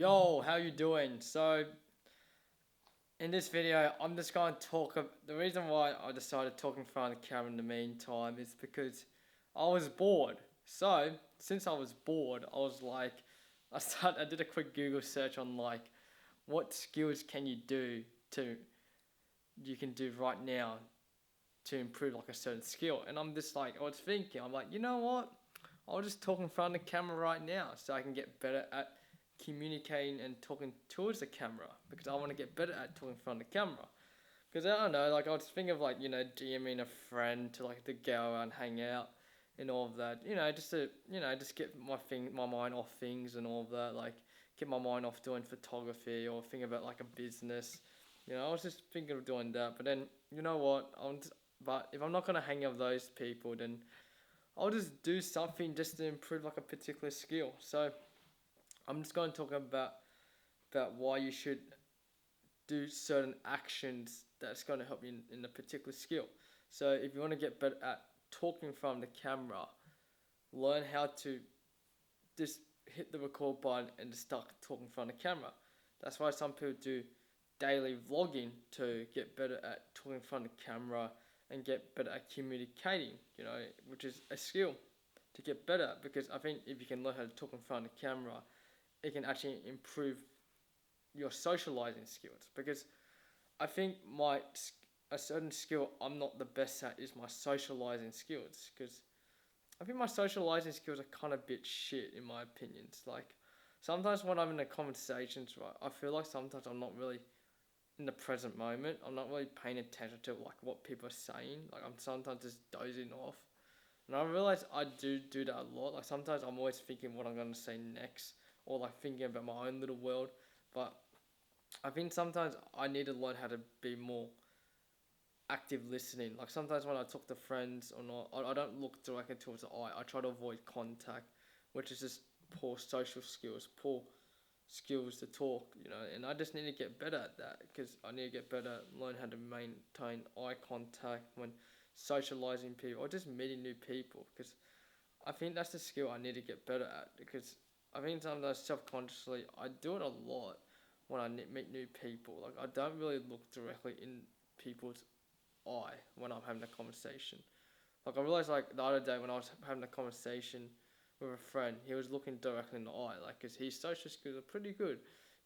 Yo, how you doing? So, in this video, I'm just going to the reason why I decided talking in front of the camera in the meantime is because I was bored. So, since I was bored, I was like, I did a quick Google search on like, what skills can you do to, you can do right now to improve like a certain skill. And I'm just like, I was thinking, I'm like, you know what? I'll just talk in front of the camera right now so I can get better at communicating and talking towards the camera because I want to get better at talking in front of the camera. Because I don't know, like I was thinking of like, DMing a friend to go out and hang out and all of that. Just get my mind off things and all of that. Like get my mind off doing photography or think about like a business. I was just thinking of doing that. But then, you know what? But if I'm not gonna hang out with those people, then I'll just do something just to improve like a particular skill. So I'm just going to talk about why you should do certain actions that's going to help you in a particular skill. So if you want to get better at talking from the camera, learn how to just hit the record button and just start talking from the camera. That's why some people do daily vlogging to get better at talking in front of the camera and get better at communicating, which is a skill to get better because I think if you can learn how to talk in front of the camera, it can actually improve your socializing skills because I think a certain skill I'm not the best at is my socializing skills because I think my socializing skills are kind of a bit shit in my opinion. It's like sometimes when I'm in the conversations, right, I feel like sometimes I'm not really in the present moment. I'm not really paying attention to like what people are saying. Like I'm sometimes just dozing off. And I realize I do that a lot. Like sometimes I'm always thinking what I'm gonna say next or like thinking about my own little world. But I think sometimes I need to learn how to be more active listening. Like sometimes when I talk to friends or not, I don't look directly towards the eye. I try to avoid contact, which is just poor social skills, poor skills to talk, and I just need to get better at that because I need to get better, learn how to maintain eye contact when socializing people or just meeting new people because I think that's the skill I need to get better at because I think sometimes subconsciously I do it a lot when I meet new people. Like I don't really look directly in people's eye when I'm having a conversation. Like I realized like the other day when I was having a conversation with a friend, he was looking directly in the eye, like, cause his social skills are pretty good,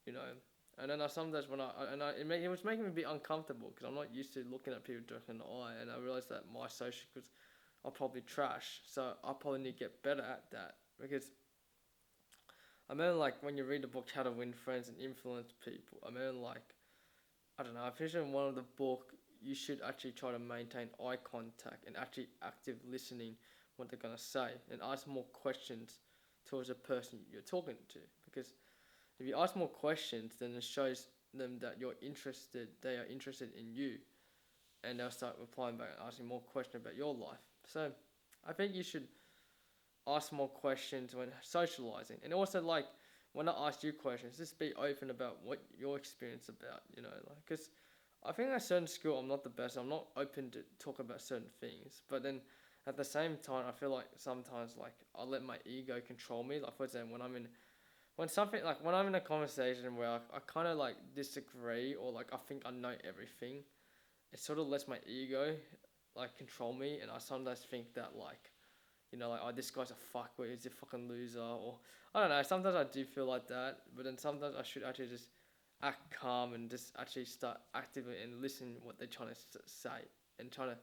you know. And then I sometimes when it was making me a bit uncomfortable because I'm not used to looking at people directly in the eye, and I realized that my social skills are probably trash. So I probably need to get better at that because I mean like when you read the book How to Win Friends and Influence People, I mean like I don't know. I finished in one of the book. You should actually try to maintain eye contact and actually active listening what they're gonna say and ask more questions towards the person you're talking to. Because if you ask more questions, then it shows them that you're interested. They are interested in you, and they'll start replying back and asking more questions about your life. So, I think you should ask more questions when socializing, and also like when I ask you questions, just be open about what your experience about, like because I think a certain skill I'm not the best. I'm not open to talk about certain things, but then at the same time, I feel like sometimes like I let my ego control me. Like for example, when I'm in a conversation where I kind of like disagree or like I think I know everything, it sort of lets my ego like control me, and I sometimes think that like like, oh, this guy's a fuckwit, he's a fucking loser, or I don't know. Sometimes I do feel like that, but then sometimes I should actually just act calm and just actually start actively and listen what they're trying to say and trying to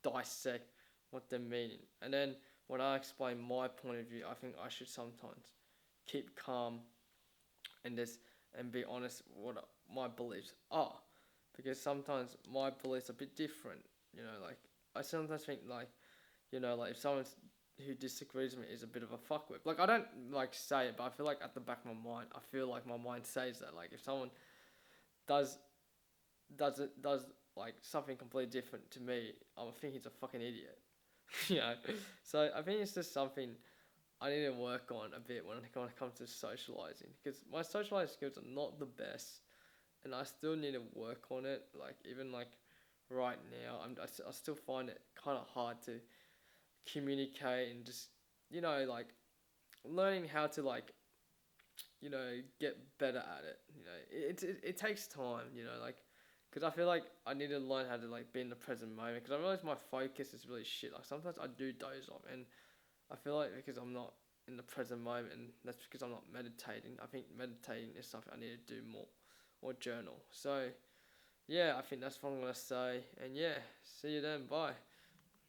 dissect what they're meaning. And then when I explain my point of view, I think I should sometimes keep calm and just and be honest what my beliefs are, because sometimes my beliefs are a bit different. Like I sometimes think like like if someone who disagrees with me is a bit of a fuckwit. Like I don't like say it, but I feel like at the back of my mind, I feel like my mind says that. Like if someone does does like something completely different to me, I think he's a fucking idiot. you know. So I think it's just something I need to work on a bit when it comes to socializing, because my socializing skills are not the best, and I still need to work on it. Like even like right now, I still find it kind of hard to communicate and just like learning how to like get better at it. It takes time. Because I feel like I need to learn how to be in the present moment. Because I realize my focus is really shit. Like sometimes I do doze off, and I feel like because I'm not in the present moment, and that's because I'm not meditating. I think meditating is something I need to do more, or journal. So yeah, I think that's what I'm gonna say. And yeah, see you then. Bye.